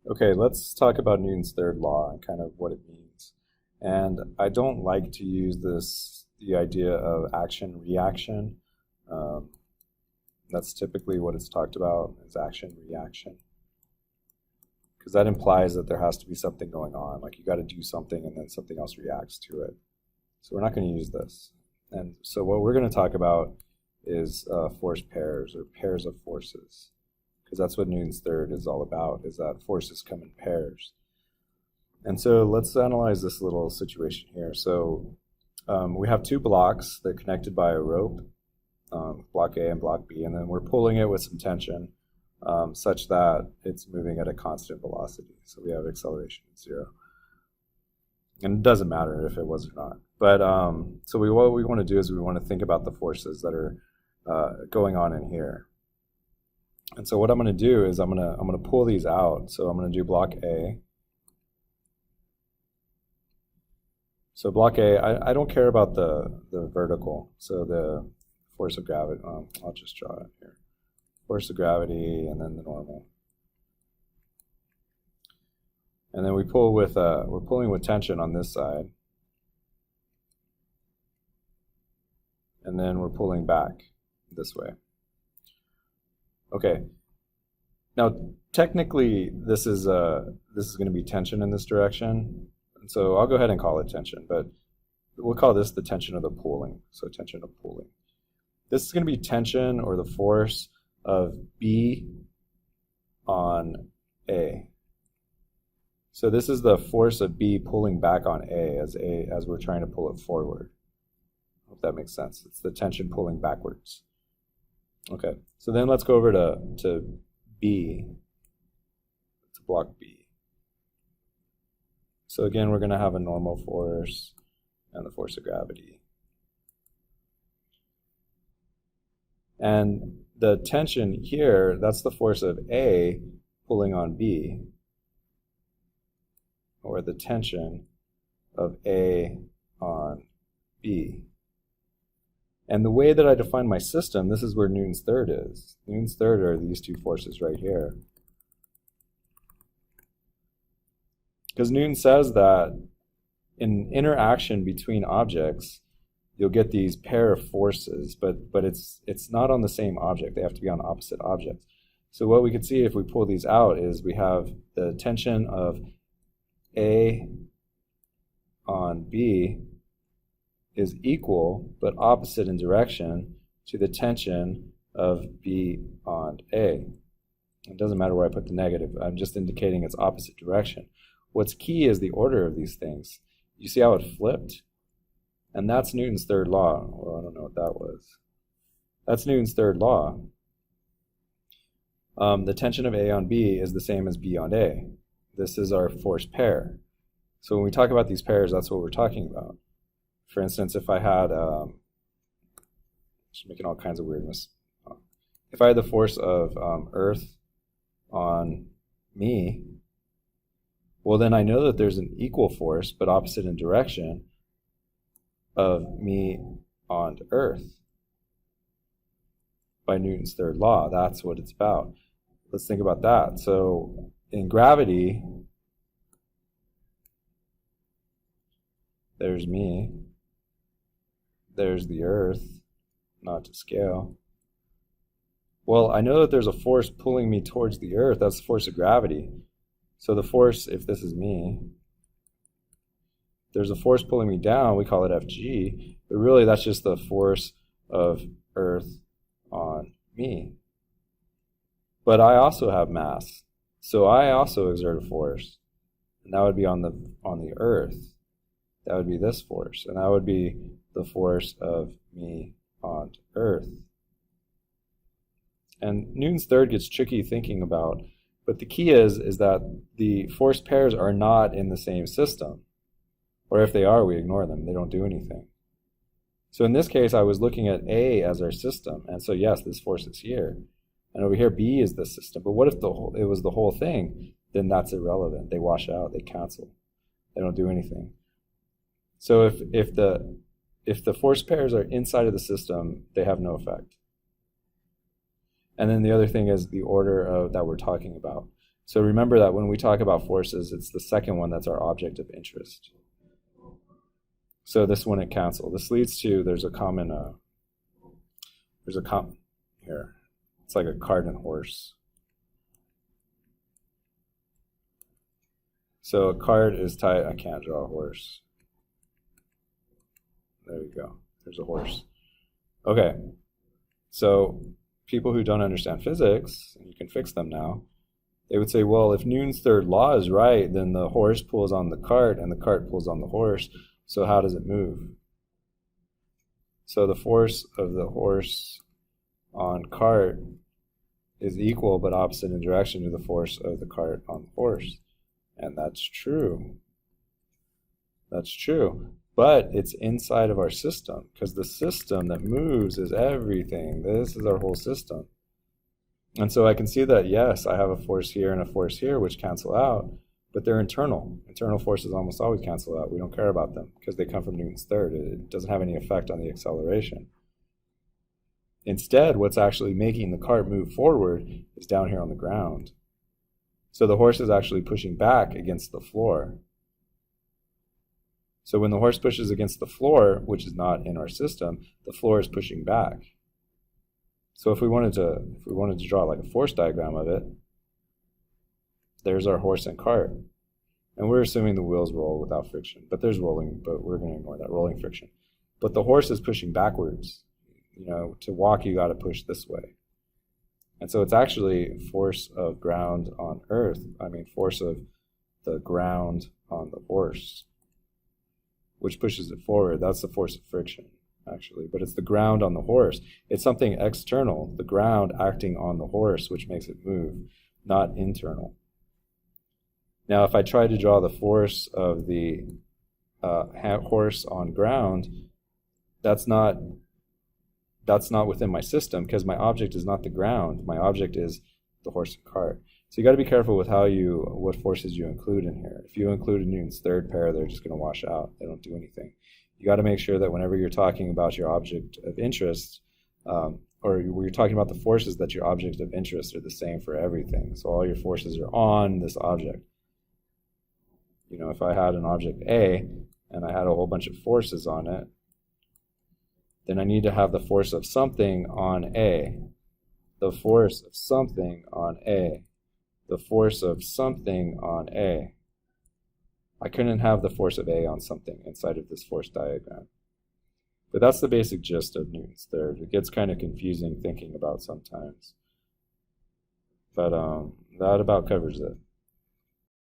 Okay, let's talk about Newton's third law and kind of what it means. And I don't like to use the idea of action-reaction. Um, that's typically what it's talked about is action-reaction. Because that implies that there has to be something going on, like you got to do something and then something else reacts to it. So we're not going to use this. And so what we're going to talk about is force pairs or pairs of forces. Because that's what Newton's third is all about, is that forces come in pairs. And so let's analyze this little situation here. So we have two blocks that are connected by a rope, block A and block B, and then we're pulling it with some tension such that it's moving at a constant velocity. So we have acceleration at 0. And it doesn't matter if it was or not. But so what we want to do is we want to think about the forces that are going on in here. And so what I'm going to do is I'm going to pull these out. So I'm going to do block A. So block A, I don't care about the vertical. So the force of gravity, I'll just draw it here. Force of gravity and then the normal. And then we pull with, we're pulling with tension on this side. And then we're pulling back this way. Okay. Now, technically, this is going to be tension in this direction. And so I'll go ahead and call it tension, but we'll call this the tension of the pulling. So tension of pulling. This is going to be tension or the force of B on A. So this is the force of B pulling back on A as we're trying to pull it forward. I hope that makes sense. It's the tension pulling backwards. Okay, so then let's go over to B, to block B. So again, we're going to have a normal force and the force of gravity. And the tension here, that's the force of A pulling on B, or the tension of A on B. And the way that I define my system, this is where Newton's third is. Newton's third are these two forces right here. Because Newton says that in interaction between objects, you'll get these pair of forces, but it's not on the same object. They have to be on opposite objects. So what we can see if we pull these out is we have the tension of A on B is equal but opposite in direction to the tension of B on A. It doesn't matter where I put the negative. I'm just indicating its opposite direction. What's key is the order of these things. You see how it flipped? And that's Newton's third law. Well, I don't know what that was. That's Newton's third law. The tension of A on B is the same as B on A. This is our force pair. So when we talk about these pairs, that's what we're talking about. For instance, if I had, just making all kinds of weirdness. If I had the force of Earth on me, well then I know that there's an equal force, but opposite in direction, of me on Earth by Newton's third law. That's what it's about. Let's think about that. So in gravity, there's me. There's the Earth, not to scale. Well, I know that there's a force pulling me towards the Earth. That's the force of gravity. So the force, if this is me, there's a force pulling me down. We call it Fg, but really that's just the force of Earth on me. But I also have mass, so I also exert a force, and that would be on the Earth. That would be this force, and that would be the force of me on Earth. And Newton's third gets tricky thinking about, but the key is that the force pairs are not in the same system. Or if they are, we ignore them. They don't do anything. So in this case, I was looking at A as our system, and so yes, this force is here. And over here, B is the system. But what if it was the whole thing? Then that's irrelevant. They wash out. They cancel. They don't do anything. So if the force pairs are inside of the system, they have no effect. And then the other thing is the order that we're talking about. So remember that when we talk about forces, it's the second one that's our object of interest. So this wouldn't cancel. This leads to, there's a common here. It's like a cart and horse. So a cart is tied, I can't draw a horse. There you go. There's a horse. Okay. So people who don't understand physics, and you can fix them now, they would say, well, if Newton's third law is right, then the horse pulls on the cart and the cart pulls on the horse. So how does it move? So the force of the horse on cart is equal but opposite in direction to the force of the cart on the horse. And that's true. That's true. But it's inside of our system, because the system that moves is everything. This is our whole system. And so I can see that, yes, I have a force here and a force here which cancel out, but they're internal. Internal forces almost always cancel out. We don't care about them because they come from Newton's third. It doesn't have any effect on the acceleration. Instead, what's actually making the cart move forward is down here on the ground. So the horse is actually pushing back against the floor. So when the horse pushes against the floor, which is not in our system, the floor is pushing back. So if we wanted to draw like a force diagram of it, there's our horse and cart. And we're assuming the wheels roll without friction, but there's rolling, but we're going to ignore that rolling friction. But the horse is pushing backwards. You know, to walk, you got to push this way. And so it's actually force of ground on earth. Force of the ground on the horse, which pushes it forward. That's the force of friction, actually. But it's the ground on the horse. It's something external, the ground acting on the horse, which makes it move, not internal. Now, if I try to draw the force of the horse on ground, that's not within my system, because my object is not the ground. My object is the horse and cart. So you got to be careful with what forces you include in here. If you include a Newton's third pair, they're just going to wash out. They don't do anything. You got to make sure that whenever you're talking about your object of interest, or you're talking about the forces, that your object of interest are the same for everything. So all your forces are on this object. You know, if I had an object A and I had a whole bunch of forces on it, then I need to have the force of something on A, the force of something on A, the force of something on A. I couldn't have the force of A on something inside of this force diagram. But that's the basic gist of Newton's third. It gets kind of confusing thinking about sometimes. But that about covers it.